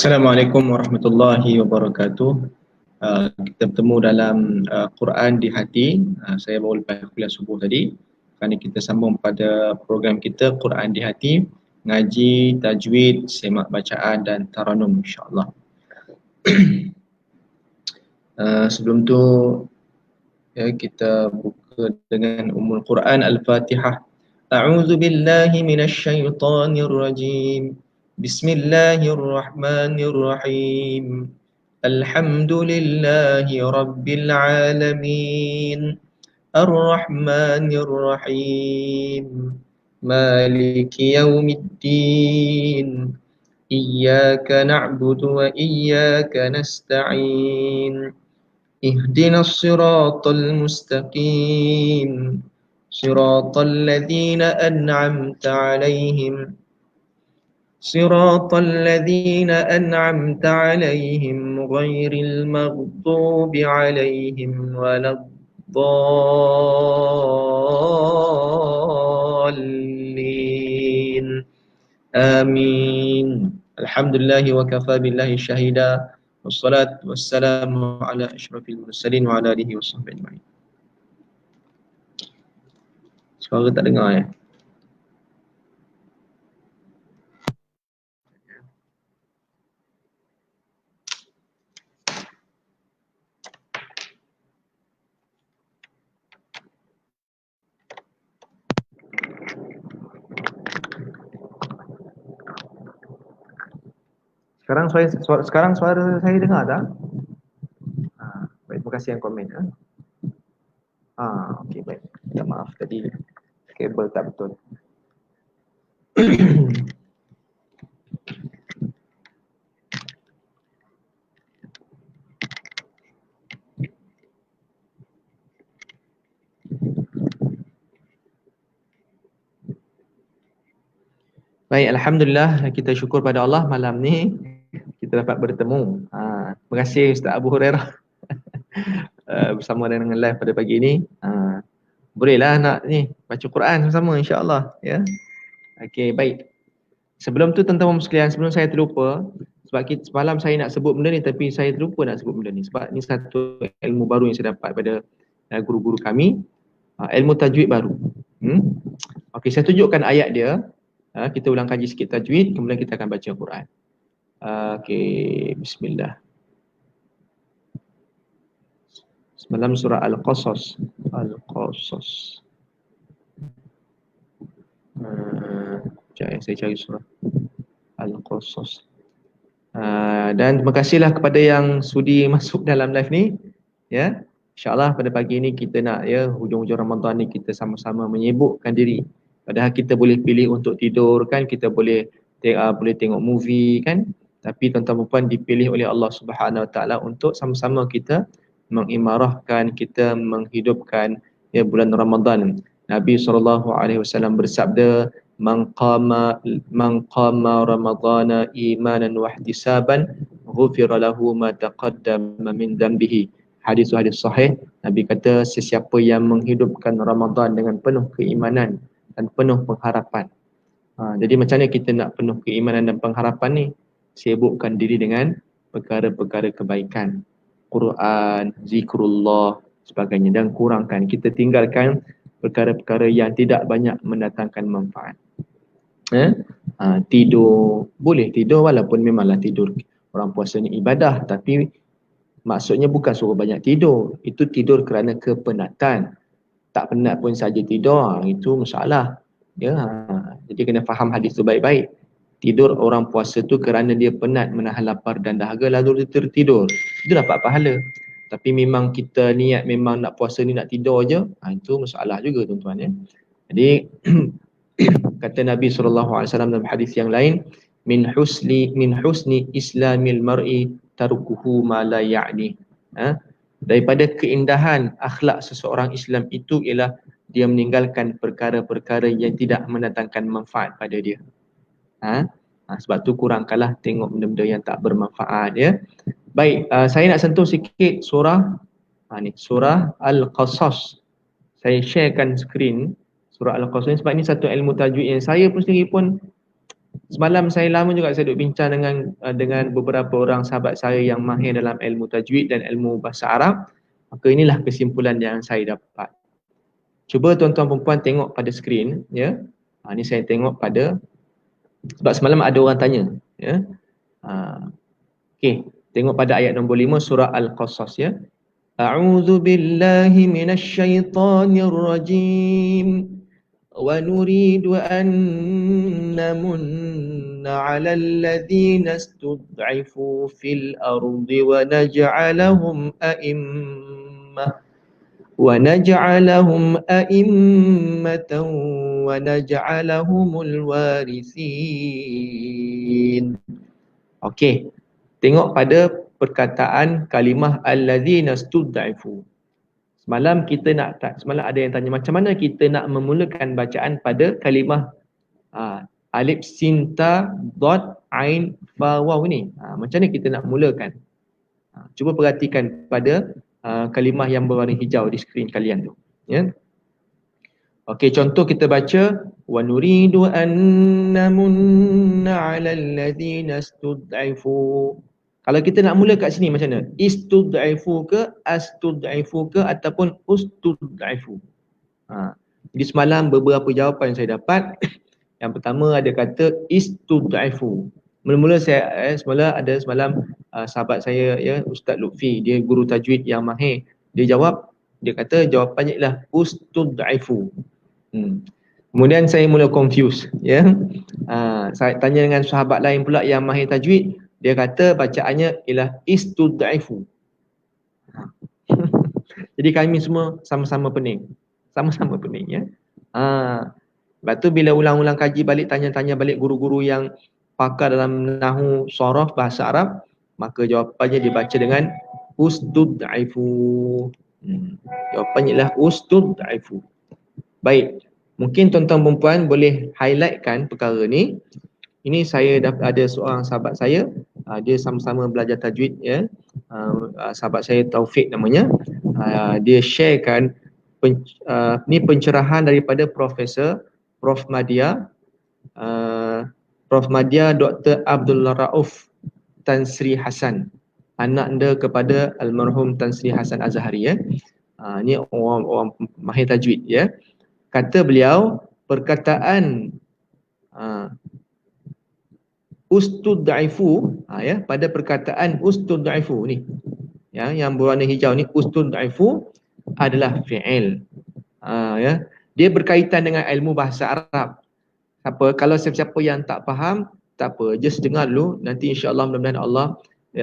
Assalamualaikum warahmatullahi wabarakatuh. Kita bertemu dalam Quran di hati. Saya baru lepas kuliah subuh tadi. Kerana kita sambung pada program kita Quran di hati, ngaji, tajwid, semak bacaan dan taranum insya-Allah. Sebelum tu ya, kita buka dengan Ummul Quran Al-Fatihah. A'udzu billahi minasyaitonir rajim. Bismillahirrahmanirrahim. Alhamdulillahi rabbil alamin. Ar-Rahmanir Rahim. Maliki yaumiddin. Iyyaka na'budu wa iyyaka nasta'in. اهدنا الصراط المستقيم صراط الذين أنعمت عليهم غير المغضوب عليهم ولا الضالين آمين. الحمد لله وكفى بالله شهيدا wassalatu wassalamu ala asyrafil mursalin wa ala alihi washabbihi ajma'in. Suara tak dengar ya? Sekarang suara saya dengar tak? Baik, terima kasih yang komen ya. Okey, baik. Ya, maaf tadi kabel tak betul. Baik, alhamdulillah kita syukur pada Allah malam ni kita dapat bertemu. Terima kasih Ustaz Abu Hurairah bersama dengan live pada pagi ini. Bolehlah nak ni baca Quran sama-sama insya-Allah ya. Okey, baik. Sebelum tu tuan-tuan sekalian, sebelum saya terlupa, sebab semalam saya nak sebut benda ni tapi saya terlupa nak sebut benda ni sebab ni satu ilmu baru yang saya dapat pada guru-guru kami, ilmu tajwid baru. Okey, saya tunjukkan ayat dia. Kita ulang kaji sikit tajwid, kemudian kita akan baca Quran. Okey, bismillah. Semalam surah Al-Qasas. Saya cari surah Al-Qasas. Dan terima kasihlah kepada yang sudi masuk dalam live ni. Ya. InsyaAllah pada pagi ni kita nak ya, hujung-hujung Ramadan ni kita sama-sama menyibukkan diri. Padahal kita boleh pilih untuk tidur kan, kita boleh tengok movie kan. Tapi tuan-tuan puan dipilih oleh Allah Subhanahu Wa Taala untuk sama-sama kita mengimarahkan, kita menghidupkan ya bulan Ramadan. Nabi SAW bersabda, man qama ramadhana imanan wa ihtisaban ghufira lahu ma taqaddama min dhanbihi. Hadis sahih. Nabi kata sesiapa yang menghidupkan Ramadan dengan penuh keimanan dan penuh pengharapan. Jadi macam mana kita nak penuh keimanan dan pengharapan ni? Sibukkan diri dengan perkara-perkara kebaikan, Quran, zikrullah, sebagainya, dan kurangkan, kita tinggalkan perkara-perkara yang tidak banyak mendatangkan manfaat. Tidur, boleh tidur walaupun memanglah tidur orang puasa ni ibadah, tapi maksudnya bukan suruh banyak tidur, itu tidur kerana kepenatan. Tak penat pun saja tidur, itu masalah. Ya, jadi kena faham hadis tu baik-baik. Tidur orang puasa tu kerana dia penat menahan lapar dan dahaga lalu dia tertidur, itu dapat pahala. Tapi memang kita niat memang nak puasa ni nak tidur je, itu masalah juga tuan-tuan ya. Jadi kata Nabi SAW dalam hadis yang lain, min husni islamil mar'i tarukuhu ma la ya'ni. Daripada keindahan akhlak seseorang Islam itu ialah dia meninggalkan perkara-perkara yang tidak mendatangkan manfaat pada dia. Sebab tu kurangkanlah tengok benda-benda yang tak bermanfaat ya. Baik, saya nak sentuh sikit surah surah Al-Qasas. Saya sharekan skrin surah Al-Qasas sebab ni satu ilmu tajwid yang saya pun sendiri pun Semalam saya lama juga saya duduk bincang dengan beberapa orang sahabat saya yang mahir dalam ilmu tajwid dan ilmu bahasa Arab. Maka inilah kesimpulan yang saya dapat. Cuba tuan-tuan perempuan tengok pada skrin, ya. Ni saya tengok pada, sebab semalam ada orang tanya, ya. Okey, tengok pada ayat nombor 5 surah Al-Qasas, ya. A'udzu billahi minasyaitonir rajim. Wa nuridu an namunna 'alal ladzina istud'ifu fil ardi wa naj'alahum a'immatan wa naj'alahumul warithin. Okey. Tengok pada perkataan kalimah alladzina istud'ifu. Semalam ada yang tanya macam mana kita nak memulakan bacaan pada kalimah alif sin ta dot ain fa waw ni. Macam mana kita nak mulakan? Cuba perhatikan pada kalimah yang berwarna hijau di skrin kalian tu, ya. Okey, contoh kita baca wa nuridu an namunna 'alal ladzina istud'ifu. Kalau kita nak mula kat sini macam mana? Istud'ifu ke, astud'ifu ke ataupun ustud'ifu? Jadi semalam beberapa jawapan yang saya dapat. Yang pertama ada kata istud'ifu. Mula-mula semula ada semalam sahabat saya, ya, Ustaz Lutfi, dia guru tajwid yang mahir. Dia kata jawapannya ialah ustud'ifu. Kemudian saya mula confuse, ya. Saya tanya dengan sahabat lain pula yang mahir tajwid, dia kata bacaannya ialah istud'ifu. Jadi kami semua sama-sama pening. Sama-sama pening, ya. Lepas tu bila ulang-ulang kaji balik, tanya-tanya balik guru-guru yang pakar dalam nahwu sorof bahasa Arab, maka jawapannya dibaca dengan ustud'ifu. Jawapannya ialah ustud'ifu. Baik. Mungkin tuan-tuan perempuan boleh highlightkan perkara ni. Ini saya ada seorang sahabat saya, dia sama-sama belajar tajwid, ya. Sahabat saya Taufik namanya. Dia sharekan ni pencerahan daripada Prof Madya Dr. Abdul Rauf Tan Sri Hasan, anak anda kepada almarhum Tan Sri Hasan Azhari, ya. Ni orang mahir tajwid, ya. Kata beliau, perkataan ustud'ifu, ya, pada perkataan ustud'ifu ni, ya, yang berwarna hijau ni, ustud'ifu adalah fi'il. Ya, dia berkaitan dengan ilmu bahasa Arab. Kalau siapa-siapa yang tak faham, tak apa, just dengar dulu, nanti insya-Allah mudah-mudahan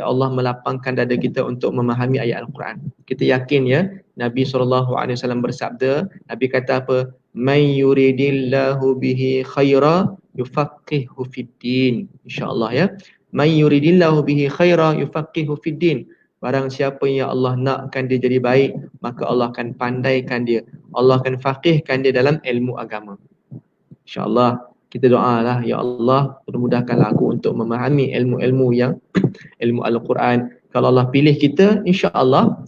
Allah melapangkan dada kita untuk memahami ayat Al-Quran. Kita yakin, ya, Nabi SAW bersabda, Nabi kata apa? May yuridillahu bihi khaira yufaqihu fiddin. InsyaAllah, ya. May yuridillahu bihi khaira yufaqihu fiddin. Barang siapa yang Allah nakkan dia jadi baik, maka Allah akan pandaikan dia. Allah akan faqihkan dia dalam ilmu agama. InsyaAllah kita doalah, ya Allah, permudahkanlah aku untuk memahami ilmu-ilmu yang ilmu Al-Quran. Kalau Allah pilih kita, insya-Allah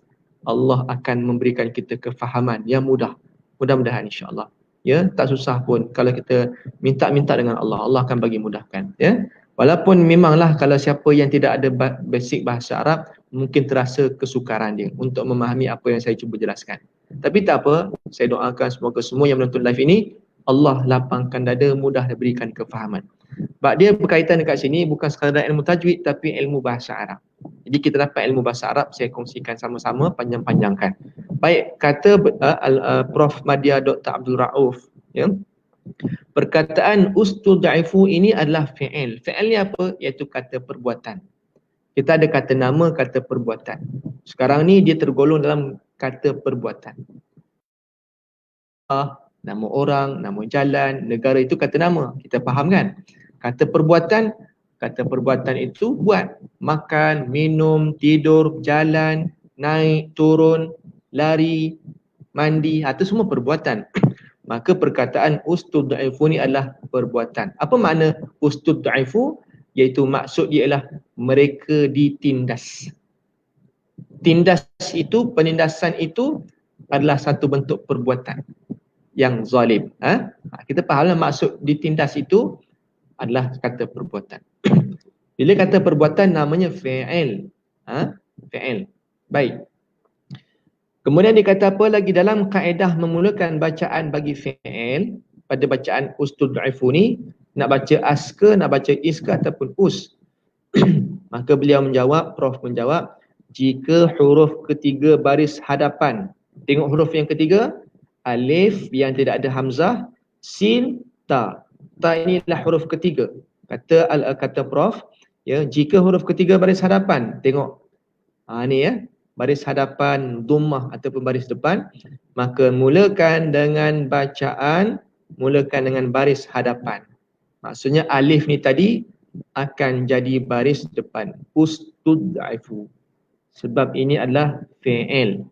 Allah akan memberikan kita kefahaman yang mudah. Mudah-mudahan insya-Allah. Ya, tak susah pun kalau kita minta-minta dengan Allah, Allah akan bagi mudahkan, ya. Walaupun memanglah kalau siapa yang tidak ada basic bahasa Arab, mungkin terasa kesukaran dia untuk memahami apa yang saya cuba jelaskan. Tapi tak apa, saya doakan semoga semua yang menonton live ini Allah lapangkan dada, mudah diberikan kefahaman. Sebab dia berkaitan dekat sini bukan sekadar ilmu tajwid tapi ilmu bahasa Arab. Jadi kita dapat ilmu bahasa Arab, saya kongsikan sama-sama, panjang-panjangkan. Baik, kata Prof Madya Dr. Abdul Rauf, ya. Perkataan ustud'ifu ini adalah fi'il. Fi'il ni apa? Iaitu kata perbuatan. Kita ada kata nama, kata perbuatan. Sekarang ni dia tergolong dalam kata perbuatan. Nama orang, nama jalan, negara itu kata nama. Kita faham kan? Kata perbuatan itu buat. Makan, minum, tidur, jalan, naik, turun, lari, mandi. Itu semua perbuatan. Maka perkataan ustud'ifu ni adalah perbuatan. Apa makna ustud'ifu? Iaitu maksud dia ialah mereka ditindas. Tindas itu, penindasan itu adalah satu bentuk perbuatan yang zalim. Kita fahamlah maksud ditindas itu adalah kata perbuatan. Bila kata perbuatan namanya fi'il. Fi'il. Baik. Kemudian dikata apa lagi dalam kaedah memulakan bacaan bagi fi'il pada bacaan ustud'ifu ni, nak baca as ke, nak baca is ke ataupun us. Maka beliau menjawab, Prof menjawab, jika huruf ketiga baris hadapan. Tengok huruf yang ketiga, alif yang tidak ada hamzah, sin, ta. Ta inilah huruf ketiga. Kata Prof, ya, jika huruf ketiga baris hadapan, tengok. Ni ya, baris hadapan dhammah ataupun baris depan, maka mulakan dengan baris hadapan. Maksudnya alif ni tadi akan jadi baris depan, ustud'ifu. Sebab ini adalah fi'il.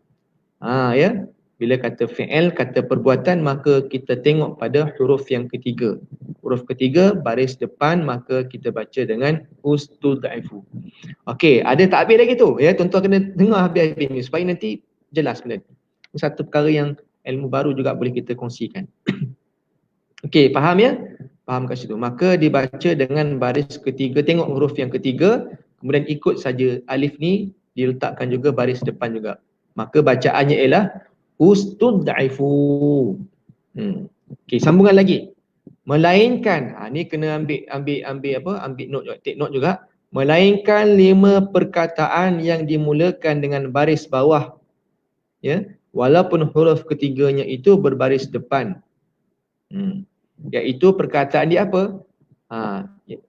Ya. Bila kata fi'il, kata perbuatan, maka kita tengok pada huruf yang ketiga. Huruf ketiga baris depan, maka kita baca dengan ustud'ifu. Okey, ada takbir lagi tu. Ya, tuan-tuan kena dengar habis-habis ni supaya nanti jelas benda ni. Satu perkara yang ilmu baru juga boleh kita kongsikan. Okey, faham ya? Faham kat situ. Maka dibaca dengan baris ketiga. Tengok huruf yang ketiga, kemudian ikut saja alif ni diletakkan juga baris depan juga. Maka bacaannya ialah ustud'ifu. Okey, sambungan lagi. Melainkan, ni kena ambil note, take note juga. Melainkan 5 perkataan yang dimulakan dengan baris bawah. Ya, walaupun huruf ketiganya itu berbaris depan. Iaitu perkataan dia apa?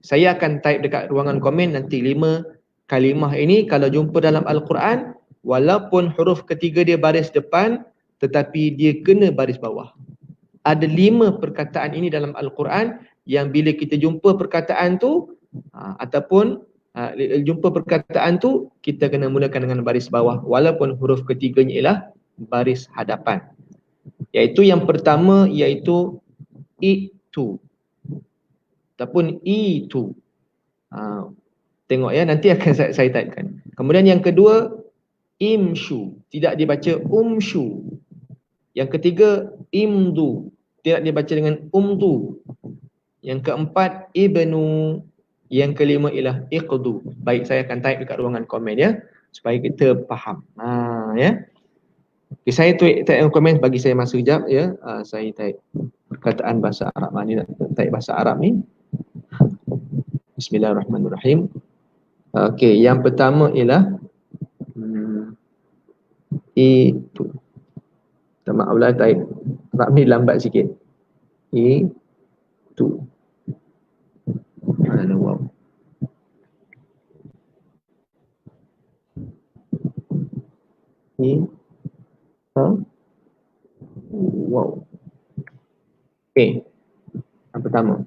Saya akan type dekat ruangan komen nanti 5 kalimah ini kalau jumpa dalam Al-Quran, walaupun huruf ketiga dia baris depan tetapi dia kena baris bawah. Ada 5 perkataan ini dalam Al-Quran yang bila kita jumpa perkataan tu jumpa perkataan tu, kita kena mulakan dengan baris bawah walaupun huruf ketiganya ialah baris hadapan. Iaitu yang pertama iaitu itu ataupun itu. Tengok ya, nanti akan saya typekan. Kemudian yang kedua imshu, tidak dibaca umshu. Yang ketiga imdu, tidak dibaca dengan umdu. Yang keempat ibnu. Yang kelima ialah iqdu. Baik, saya akan type dekat ruangan komen ya, supaya kita faham. Ya. Okay, saya type komen, bagi saya masa sekejap ya. Saya type perkataan bahasa Arab. Ni nak type bahasa Arab ni. Bismillahirrahmanirrahim. Okey, yang pertama ialah itu. Minta maaf lah, type Arab ni lambat sikit. Itu. Wow. Wow. Okey. Yang pertama.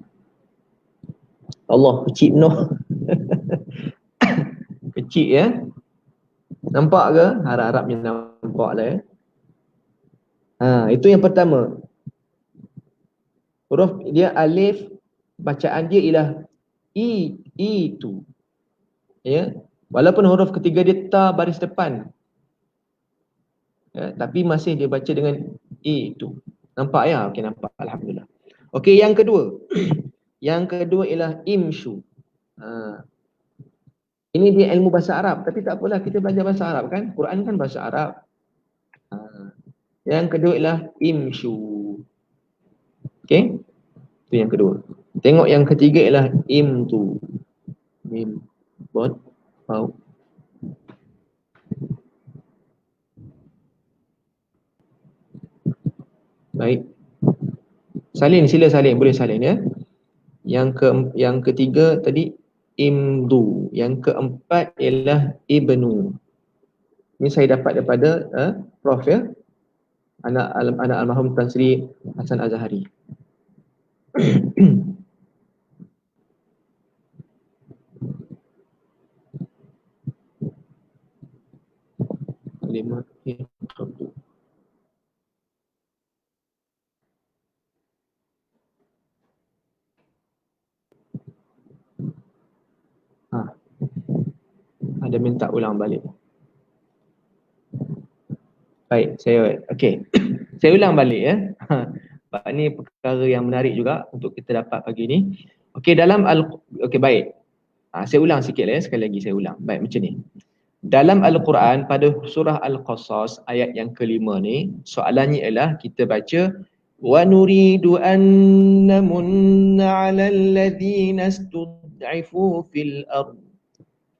Allah, kecil noh. Kecil ya. Nampak ke? Harap-harapnya nampak lah ya. Itu yang pertama. Huruf dia alif, bacaan dia ialah itu. Ya. Walaupun huruf ketiga dia ta baris depan. Ya, tapi masih dia baca dengan itu. Nampak ya? Okey, nampak. Alhamdulillah. Okey, yang kedua. Yang kedua ialah imshu. Ini dia ilmu bahasa Arab, tapi tak apalah, kita belajar bahasa Arab kan? Quran kan bahasa Arab. Yang kedua ialah imshu. Okey? Itu yang kedua. Tengok yang ketiga ialah imtu. Mim, bot, bau. Baik. Salin, sila salin, boleh salin ya. Yang ketiga tadi imdu. Yang keempat ialah ibnu. Ini saya dapat daripada Prof ya. Anak almarhum Tan Sri Hasan Azhari. Lima itu. Ada minta ulang balik. Baik, okey. Saya ulang balik ya. Ini perkara yang menarik juga untuk kita dapat pagi ni. Okey. Okey, okey, baik. Saya ulang sikit lah ya, sekali lagi saya ulang. Baik, macam ni. Dalam Al-Quran pada surah Al-Qasas ayat yang kelima ni, soalannya ialah kita baca wa nuridu an namunna 'alal ladzina istud'ifu fil ard.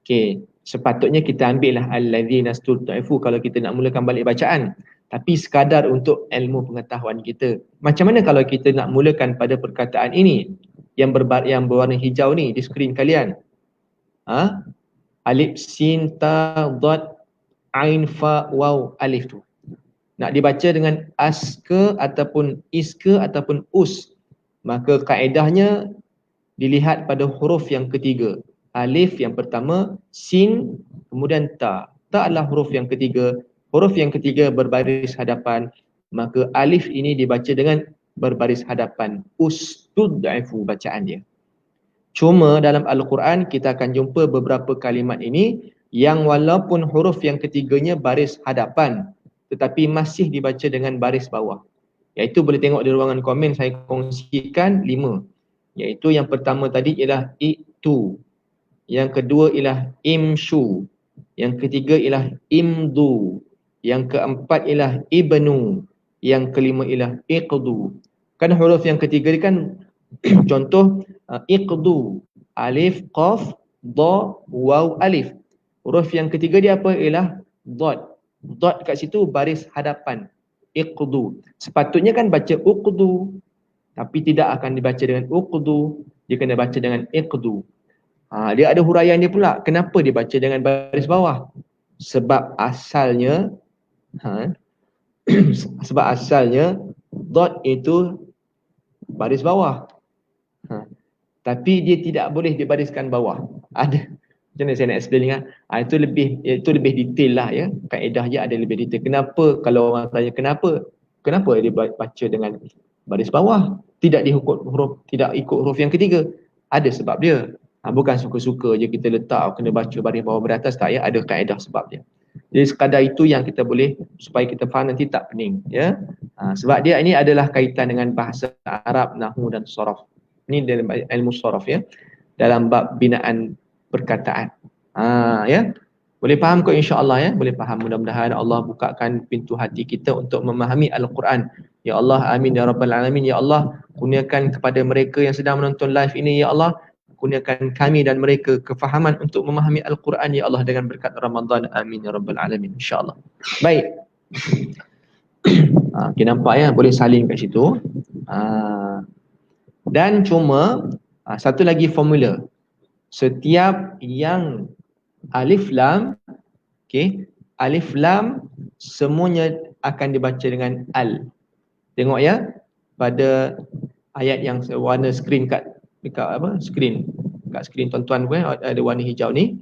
Okey, sepatutnya kita ambil lah alladzina istud'ifu kalau kita nak mulakan balik bacaan. Tapi sekadar untuk ilmu pengetahuan kita. Macam mana kalau kita nak mulakan pada perkataan ini yang berwarna hijau ni di skrin kalian? Alif sin ta dad ain fa waw alif tu. Nak dibaca dengan as ke ataupun is ke ataupun us. Maka kaedahnya dilihat pada huruf yang ketiga. Alif yang pertama, sin, kemudian ta. Ta adalah huruf yang ketiga. Huruf yang ketiga berbaris hadapan. Maka alif ini dibaca dengan berbaris hadapan. Ustud'ifu bacaan dia. Cuma dalam Al-Quran kita akan jumpa beberapa kalimat ini yang walaupun huruf yang ketiganya baris hadapan tetapi masih dibaca dengan baris bawah. Iaitu boleh tengok di ruangan komen saya kongsikan 5. Iaitu yang pertama tadi ialah itu. Yang kedua ialah imshu. Yang ketiga ialah imdu. Yang keempat ialah ibnu. Yang kelima ialah iqdu. Kan huruf yang ketiga ni kan contoh iqdu, alif, qaf, dha, waw, alif. Huruf yang ketiga dia apa? Ialah dad. Dad kat situ baris hadapan. Iqdu. Sepatutnya kan baca uqdu. Tapi tidak akan dibaca dengan uqdu. Dia kena baca dengan iqdu. Dia ada huraian dia pula. Kenapa dia baca dengan baris bawah? Sebab asalnya sebab asalnya dad itu baris bawah. Tapi dia tidak boleh dibariskan bawah. Ada. Macam mana saya nak explain kan? Itu lebih detail lah ya. Kaedah dia ada lebih detail. Kenapa kalau orang tanya kenapa? Kenapa dia baca dengan baris bawah? Tidak ikut huruf yang ketiga. Ada sebab dia. Bukan suka-suka je kita letak kena baca baris bawah beratas, tak ya. Ada kaedah sebab dia. Jadi sekadar itu yang kita boleh supaya kita faham, nanti tak pening ya. Sebab dia ini adalah kaitan dengan bahasa Arab, nahwu dan sharaf. Ini dalam ilmu sharaf ya. Dalam bab binaan perkataan. Ya. Boleh faham kok insya-Allah ya. Boleh faham, mudah-mudahan Allah bukakan pintu hati kita untuk memahami Al-Quran. Ya Allah, amin ya rabbal alamin. Ya Allah, kurniakan kepada mereka yang sedang menonton live ini ya Allah, kurniakan kami dan mereka kefahaman untuk memahami Al-Quran ya Allah dengan berkat Ramadan. Amin ya rabbal alamin insya-Allah. Baik. Okay, nampak ya, boleh salin kat situ. Dan cuma satu lagi formula. Setiap yang alif lam, okey, alif lam semuanya akan dibaca dengan al. Tengok ya pada ayat yang warna skrin dekat apa? Skrin. Kat skrin tuan-tuan pun ada warna hijau ni.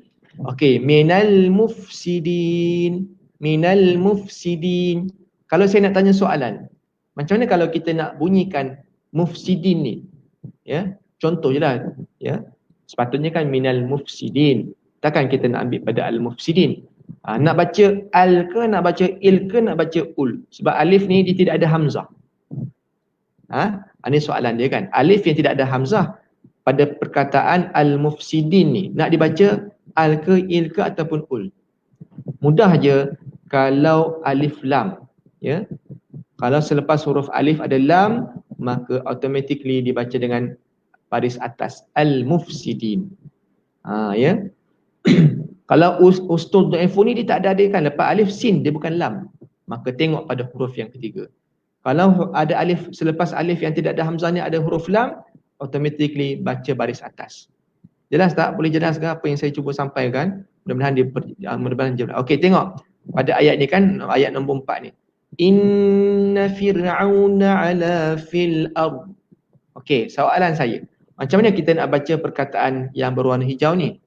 Okey, minal mufsidin. Minal mufsidin. Kalau saya nak tanya soalan, macam mana kalau kita nak bunyikan mufsidin ni? Ya, contoh je lah ya. Sepatutnya kan minal mufsidin. Takkan kita nak ambil pada al mufsidin. Nak baca al ke, nak baca il ke, nak baca ul? Sebab alif ni dia tidak ada hamzah. Ini soalan dia kan. Alif yang tidak ada hamzah pada perkataan al mufsidin ni, nak dibaca al ke, il ke ataupun ul? Mudah je kalau alif lam ya. Kalau selepas huruf alif ada lam, maka automatically dibaca dengan baris atas al-mufsidin. Ya. Kalau ustud'ifu ni dia tak ada kan, lepas alif sin dia bukan lam. Maka tengok pada huruf yang ketiga. Kalau ada alif selepas alif yang tidak ada hamzah ni ada huruf lam, automatically baca baris atas. Jelas tak? Boleh jelas ke apa yang saya cuba sampaikan? Mudah-mudahan jelas. Okey, tengok pada ayat ni kan, ayat nombor 4 ni. Inna fir'auna ala fil ard. Okey, soalan saya, macam mana kita nak baca perkataan yang berwarna hijau ni?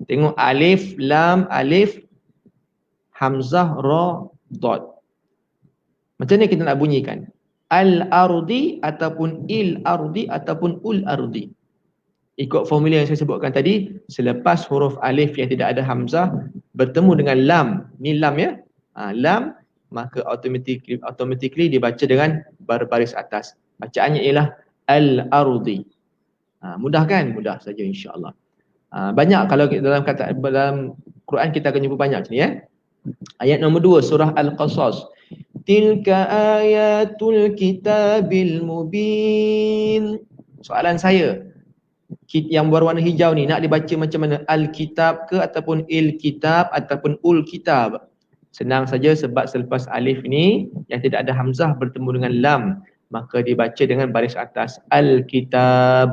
Tengok alif, lam, alif, hamzah, ra, dad. Macam mana kita nak bunyikan? Al-ardi ataupun il-ardi ataupun ul-ardi. Ikut formula yang saya sebutkan tadi, selepas huruf alif yang tidak ada hamzah bertemu dengan lam, ni lam ya, lam, maka automatically dibaca dengan baris atas. Bacaannya ialah al-ardi. Mudah kan? Mudah saja insya-Allah. Banyak kalau dalam Quran kita akan jumpa banyak sini ya. Ayat nombor 2 surah Al-Qasas. Tilka ayatul kitabil mubin. Soalan saya, yang berwarna hijau ni nak dibaca macam mana? Al-kitab ke ataupun il-kitab ataupun ul-kitab? Senang saja sebab selepas alif ni yang tidak ada hamzah bertemu dengan lam, maka dibaca dengan baris atas al-kitab.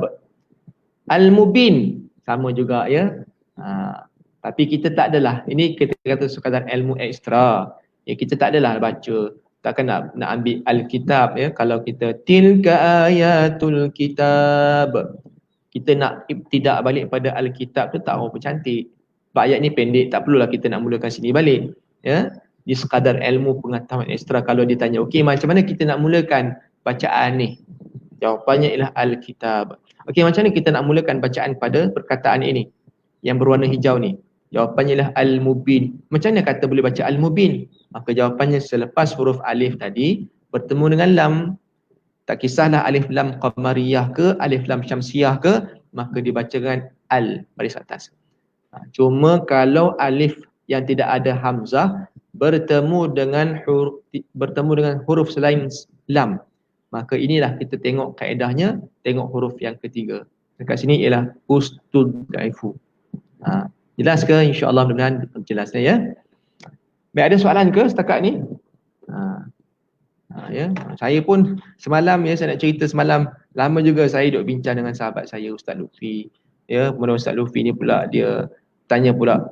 Al-mubin sama juga ya. Tapi kita tak adalah, ini kita kata sekadar ilmu ekstra. Ya, kita tak adalah baca, takkan nak ambil Alkitab ya. Kalau kita tilka ayatul kitab, kita nak tidak balik pada Alkitab tu tak berapa cantik. Sebab ayat ni pendek, tak perlulah kita nak mulakan sini balik. Ya, di sekadar ilmu pengetahuan ekstra. Kalau ditanya, okey macam mana kita nak mulakan bacaan ni? Jawapannya ialah Alkitab. Okey, macam mana kita nak mulakan bacaan pada perkataan ini yang berwarna hijau ni? Jawapannya ialah Al-Mubin. Macam mana kata boleh baca Al-Mubin? Maka jawapannya selepas huruf alif tadi bertemu dengan lam. Tak kisahlah alif lam qamariyah ke, alif lam syamsiyah ke, maka dibaca dengan al baris atas. Cuma kalau alif yang tidak ada hamzah bertemu dengan huruf selain lam, maka inilah kita tengok kaedahnya, tengok huruf yang ketiga. Dekat sini ialah ustudaifu. Jelas ke? InsyaAllah mudah-mudahan jelas ya. Baik, ada soalan ke setakat ni? Ya, saya pun semalam ya, saya nak cerita semalam, lama juga saya duk bincang dengan sahabat saya Ustaz Lutfi. Ya, kemudian Ustaz Lutfi ni pula dia tanya pula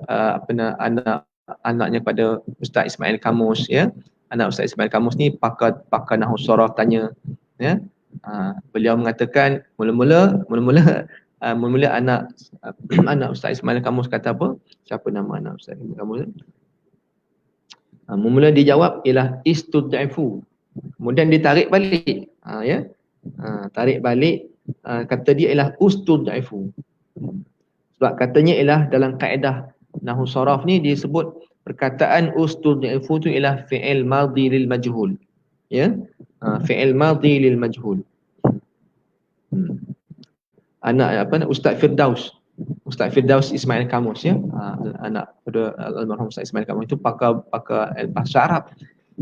anaknya kepada Ustaz Ismail Kamus ya. Anak Ustaz Ismail Kamus ni pakar nahwu sharaf tanya ya. Beliau mengatakan mula-mula anak Ustaz Ismail Kamus kata apa? Siapa nama anak Ustaz Ismail Kamus? Mula dia jawab ialah istudaifu. Kemudian ditarik balik. Tarik balik, kata dia ialah ustudaifu. Sebab katanya ialah dalam kaedah nahwu sharaf ni disebut perkataan ustudaifu tu ialah fi'il madhi lil majhul. Ya. Fi'il madhi lil majhul. Ustaz Firdaus Ismail Kamus ya, anak pada almarhum Ustaz Ismail Kamus itu pakar bahasa Arab.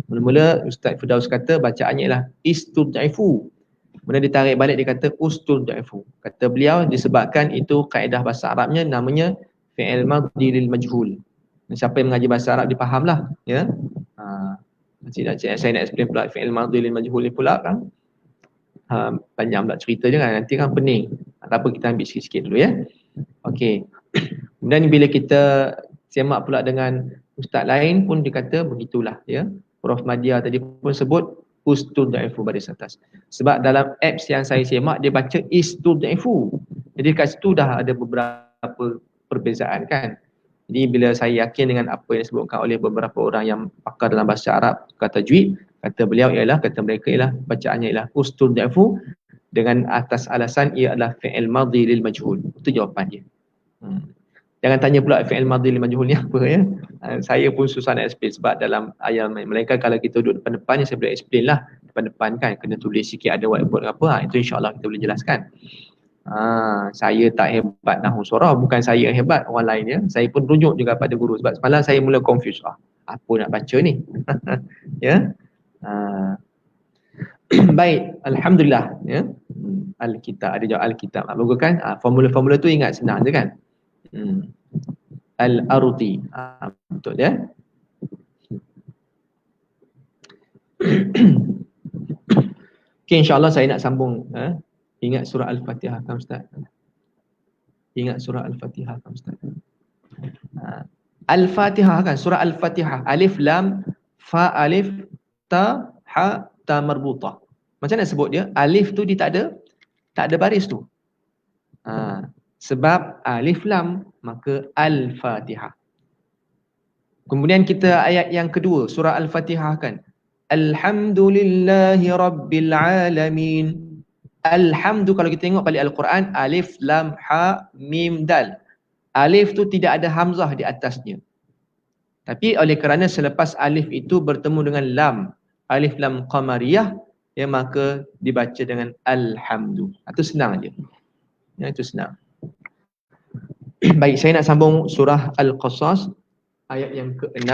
Mula-mula Ustaz Firdaus kata bacaannya ialah istudaifu. Kemudian ditarik balik dia kata ustudaifu. Kata beliau disebabkan itu kaedah bahasa Arabnya namanya fi'il madhi lil majhul. Siapa yang mengaji bahasa Arab dia fahamlah ya. Saya nak explain pula fi'il madhi lil majhul ni pula kan. Panjang pula cerita je kan, nanti kan pening. Tak apa, kita ambil sikit-sikit dulu ya. Okey. Kemudian bila kita semak pula dengan ustaz lain pun dia kata begitulah ya. Prof Madia tadi pun sebut ustudaifu baris atas. Sebab dalam apps yang saya semak dia baca istudaifu. Jadi kat situ dah ada beberapa perbezaan kan. Jadi bila saya yakin dengan apa yang disebutkan oleh beberapa orang yang pakar dalam bahasa Arab kata tajwid, kata mereka ialah bacaannya ialah ustudaifu dengan atas alasan ia adalah fi'il madhi lil majhul. Itu jawapan dia. Jangan tanya pula fi'il madhi lil majhul ni apa ya. Saya pun susah nak explain sebab dalam ayat mereka kalau kita duduk depan-depannya saya boleh explain lah. Depan-depan kan kena tulis sikit ada whiteboard apa. Itu insya-Allah kita boleh jelaskan. Saya tak hebat nahwu sharaf, bukan saya yang hebat, orang lain ya. Saya pun rujuk juga pada guru sebab semalam saya mula confuse. Apa nak baca ni? Ya. Baik, alhamdulillah ya. Al-kitab, ada jawab al-kitab. Bagus kan? Formula-formula tu ingat senang je kan? Al-ardi. Betul ya. Okay, insya-Allah saya nak sambung. Ingat surah Al-Fatihah kan Ustaz? Ingat surah Al-Fatihah kan Ustaz? Al-Fatihah kan, surah Al-Fatihah. Alif lam fa alif ta ha ta marbutah. Macam mana sebut dia? Alif tu dia tak ada baris tu. Sebab alif lam, maka Al-Fatihah. Kemudian kita ayat yang kedua, surah Al-Fatihah kan. Alhamdulillahi Rabbil Alamin. Alhamdu, kalau kita tengok balik Al-Quran, alif lam ha mim dal. Alif tu tidak ada hamzah di atasnya. Tapi oleh kerana selepas alif itu bertemu dengan lam, alif lam qamariyah, ya, maka dibaca dengan alhamdu. Itu senang aja. Ya, itu senang. Baik, saya nak sambung surah Al-Qasas ayat yang ke-6.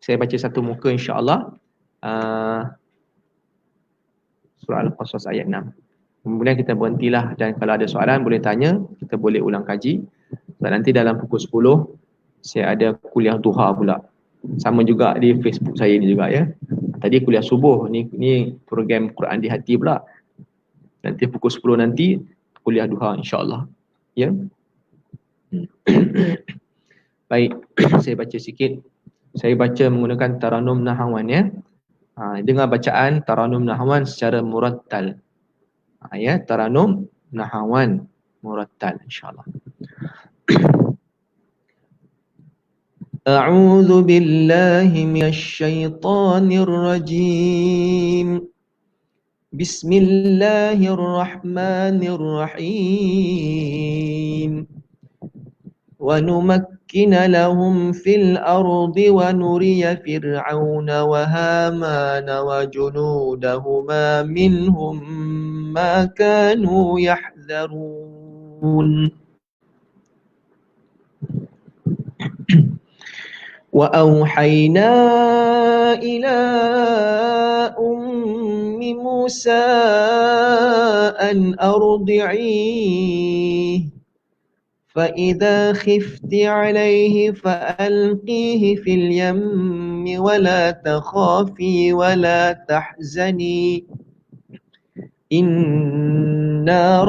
Saya baca satu muka insya-Allah. Surah Al-Qasas ayat 6. Kemudian kita berhentilah, dan kalau ada soalan boleh tanya, kita boleh ulang kaji. Dan nanti dalam pukul 10 saya ada kuliah duha pula. Sama juga di Facebook saya ni juga ya. Tadi kuliah subuh, ni program Quran di hati pula. Nanti pukul 10 nanti kuliah duha insya-Allah. Ya. Baik, saya baca sikit. Saya baca menggunakan Taranum Nahawan ya. Dengar bacaan Taranum Nahawan secara murattal. Ya, Taranum Nahawan murattal insya-Allah. A'udzu billahi minasyaitonir rajim. Bismillahirrahmanirrahim. Wa numakkina lahum fil ardi wa nuriya fir'auna wa hamana wa junudahuma minhum ma kanu yahdharun. Wa auhayna ila ummi Musa an ardi'ihi فإذا خفت عليه فألقيه في اليم ولا تخافي ولا تحزني إنا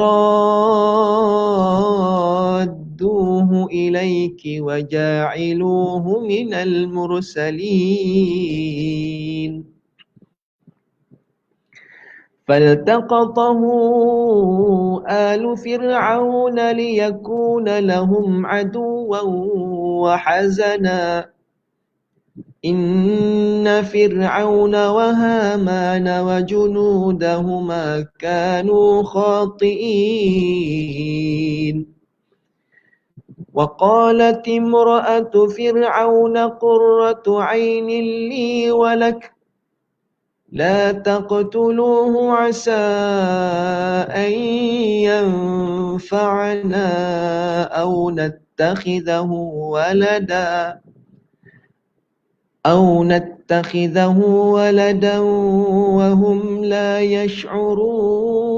رادوه إليك وجاعلوه من المرسلين فالتقطه آل فرعون ليكون لهم عدوا وحزنا إن فرعون وهامان وجنودهما كانوا خاطئين وقالت امرأة فرعون قرة عين لي ولك لا تقتلوه عسى أن ينفعنا أو نتخذه ولدا وهم لا يشعرون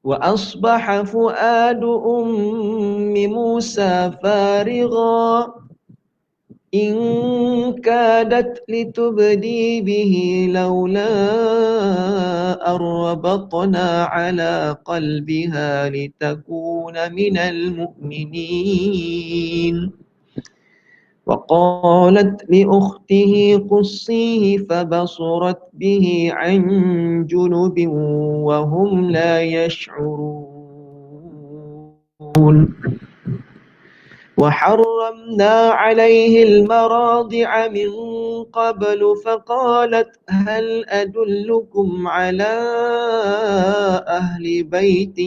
وأصبح فؤاد أم موسى فارغا إن كادت لتبدي به لولا أن ربطنا على قلبها لتكون من المؤمنين وقالت لأخته قصيه فبصرت به عن جنب وهم لا يشعرون وحرمنا عليه المراضع من قبل فقالت هل أدلكم على أهل بيت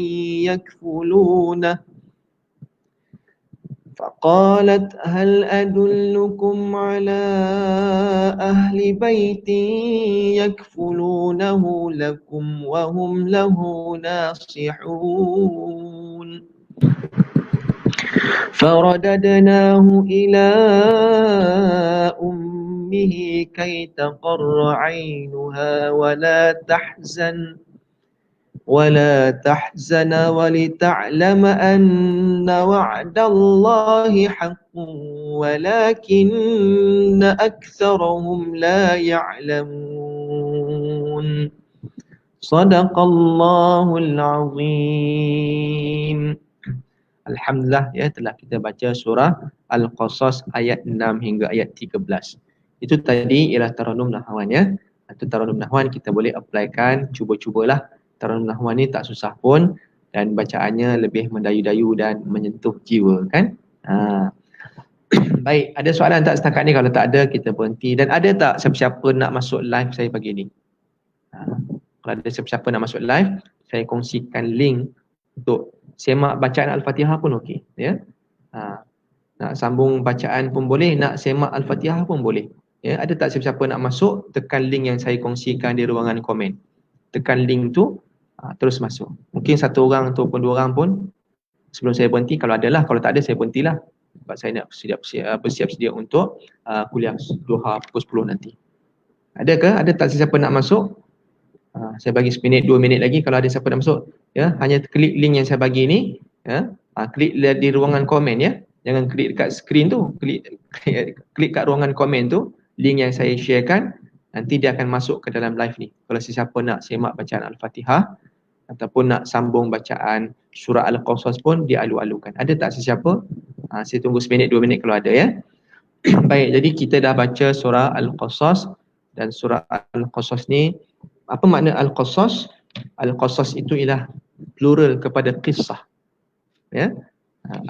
يكفلونه لكم وهم له ناصحون فرددناه إلى أمه كي تقر عينها ولا تحزن ولتعلم أن وعد الله حق ولكن أكثرهم لا يعلمون صدق الله العظيم. Alhamdulillah ya, telah kita baca surah Al-Qasas ayat 6 hingga ayat 13. Itu tadi ialah Taranum Nahawan ya. Atau Taranum Nahawan kita boleh applykan, cuba-cubalah. Taranum Nahawan ni tak susah pun dan bacaannya lebih mendayu-dayu dan menyentuh jiwa kan. Baik, ada soalan tak setakat ni? Kalau tak ada kita berhenti. Dan ada tak siapa-siapa nak masuk live saya pagi ni? Kalau ada siapa-siapa nak masuk live, saya kongsikan link untuk semak bacaan Al-Fatihah pun okey ya. Nak sambung bacaan pun boleh, nak semak Al-Fatihah pun boleh. Ya, ada tak siapa-siapa nak masuk, tekan link yang saya kongsikan di ruangan komen. Tekan link tu, Terus masuk. Mungkin satu orang ataupun dua orang pun sebelum saya berhenti, kalau ada lah, kalau tak ada saya berhentilah. Sebab saya nak bersiap sedia untuk kuliah duha pukul 10 nanti. Ada ke? Ada tak siapa nak masuk? Saya bagi seminit, 2 minit lagi kalau ada siapa nak masuk. Ya, hanya klik link yang saya bagi ni, ya. Klik di ruangan komen ya. Jangan klik dekat skrin tu, klik kat ruangan komen tu, link yang saya sharekan, nanti dia akan masuk ke dalam live ni. Kalau sesiapa nak semak bacaan Al-Fatihah ataupun nak sambung bacaan surah Al-Qasas pun dia alu-alukan. Ada tak sesiapa? Saya tunggu seminit, 2 minit kalau ada ya. Baik, jadi kita dah baca surah Al-Qasas, dan surah Al-Qasas ni, apa makna Al-Qasas? Al-Qasas itu ialah plural kepada kisah. Ya.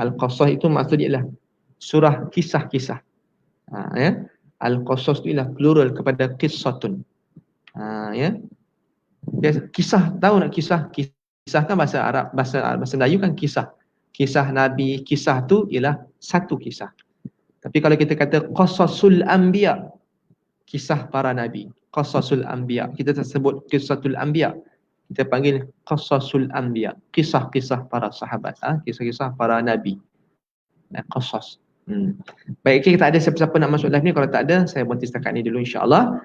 Al-Qasas itu maksudnya ialah surah kisah-kisah. Ya. Al-Qasas itu ialah plural kepada qissatun. Ya. Kisah, tahu nak kisah? Kisah kan bahasa Arab, bahasa Melayu kan kisah. Kisah Nabi, kisah tu ialah satu kisah. Tapi kalau kita kata qasasul anbiya, kisah para nabi, qasasul anbiya, kita tersebut qisatul anbiya, kita panggil qasasul anbiya, kisah-kisah para sahabat, kisah-kisah para nabi. Qasas. Baik, okay, tak ada siapa-siapa nak masuk live ni. Kalau tak ada, saya berhenti setakat ni dulu insya-Allah.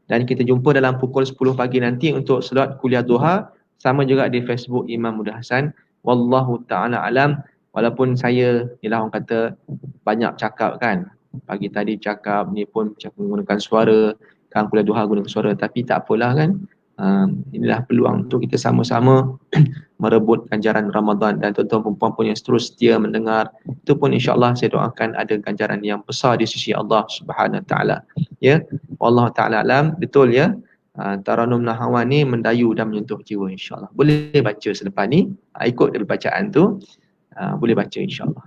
Dan kita jumpa dalam pukul 10 pagi nanti untuk slot kuliah duha, sama juga di Facebook Imam Muda Hasan. Wallahu taala alam. Walaupun saya ialah orang kata banyak cakap kan. Pagi tadi cakap, ni pun cakap menggunakan suara, kan kuliah duha gunakan suara, tapi tak apalah kan. Inilah peluang untuk kita sama-sama merebut ganjaran Ramadan, dan tuan-tuan perempuan pun yang terus setia mendengar, itu pun insya-Allah saya doakan ada ganjaran yang besar di sisi Allah Subhanahu Wa Taala. Ya, wallahu taala alam. Betul ya. Taranum Nahawan ni mendayu dan menyentuh jiwa insya-Allah. Boleh baca selepas ni, ikut dari bacaan tu, boleh baca insya-Allah.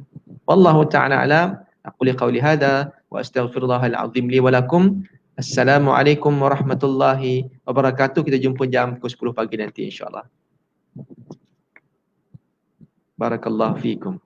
Wallahu taala alam. Aqulu qawli hadha wa astaghfirullahal azim li wa lakum. Assalamualaikum warahmatullahi wabarakatuh. Kita jumpa jam pukul 10 pagi nanti insya-Allah. Barakallahu fiikum.